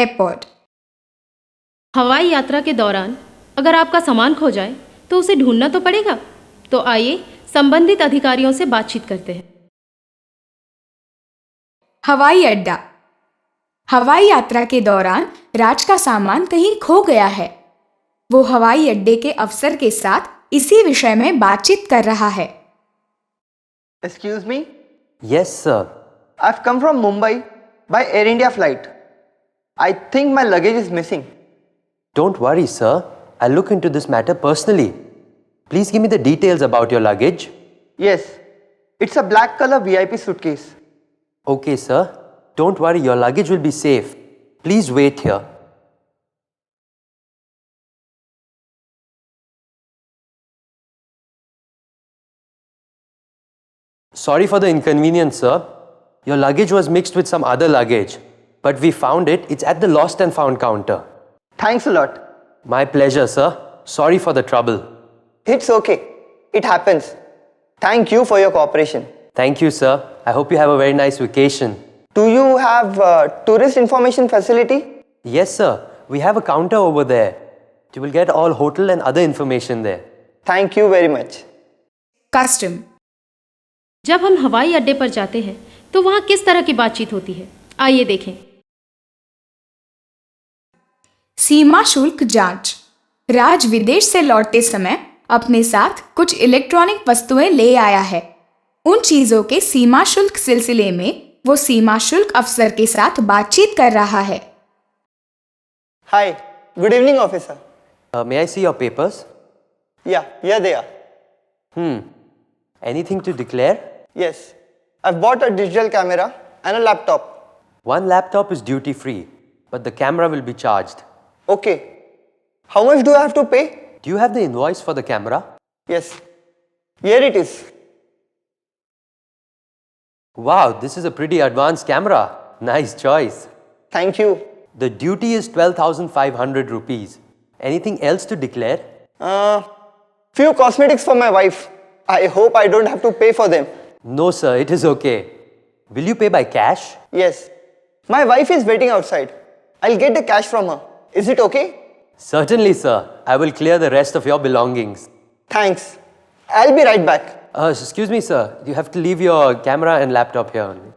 Airport. हवाई यात्रा के दौरान अगर आपका सामान खो जाए तो उसे ढूंढना तो पड़ेगा। तो आइए संबंधित अधिकारियों से बातचीत करते हैं। हवाई अड्डा। हवाई यात्रा के दौरान राज का सामान कहीं खो गया है। वो हवाई अड्डे के अफसर के साथ इसी विषय में बातचीत कर रहा है। Excuse me? Yes, sir. I've come from Mumbai by Air India flight. I think my luggage is missing. Don't worry, sir. I'll look into this matter personally. Please give me the details about your luggage. Yes, it's a black color VIP suitcase. Okay, sir. Don't worry, your luggage will be safe. Please wait here. Sorry for the inconvenience, sir. Your luggage was mixed with some other luggage, but we found it. It's at the lost and found counter. Thanks a lot. My pleasure, sir. Sorry for the trouble. It's okay. It happens. Thank you for your cooperation. Thank you, sir. I hope you have a very nice vacation. Do you have tourist information facility? Yes, sir. We have a counter over there. You will get all hotel and other information there. Thank you very much. Custom. जब हम हवाई अड्डे पर जाते हैं तो वहाँ किस तरह की बातचीत होती है, आइए देखें। सीमा शुल्क जांच। राज विदेश से लौटते समय अपने साथ कुछ इलेक्ट्रॉनिक वस्तुएं ले आया है। उन चीजों के सीमा शुल्क सिलसिले में वो सीमा शुल्क अफसर के साथ बातचीत कर रहा है। Hi. Good evening, officer. May I see your papers? Yeah, here they are. Anything to declare? Yes. I've bought a digital camera and a laptop. One laptop is duty free, but the camera will be charged. Okay. How much do I have to pay? Do you have the invoice for the camera? Yes. Here it is. Wow, this is a pretty advanced camera. Nice choice. Thank you. The duty is 12,500 rupees. Anything else to declare? Few cosmetics for my wife. I hope I don't have to pay for them. No, sir, it is okay. Will you pay by cash? Yes. My wife is waiting outside. I'll get the cash from her. Is it okay? Certainly, sir. I will clear the rest of your belongings. Thanks. I'll be right back. Excuse me, sir. You have to leave your camera and laptop here only.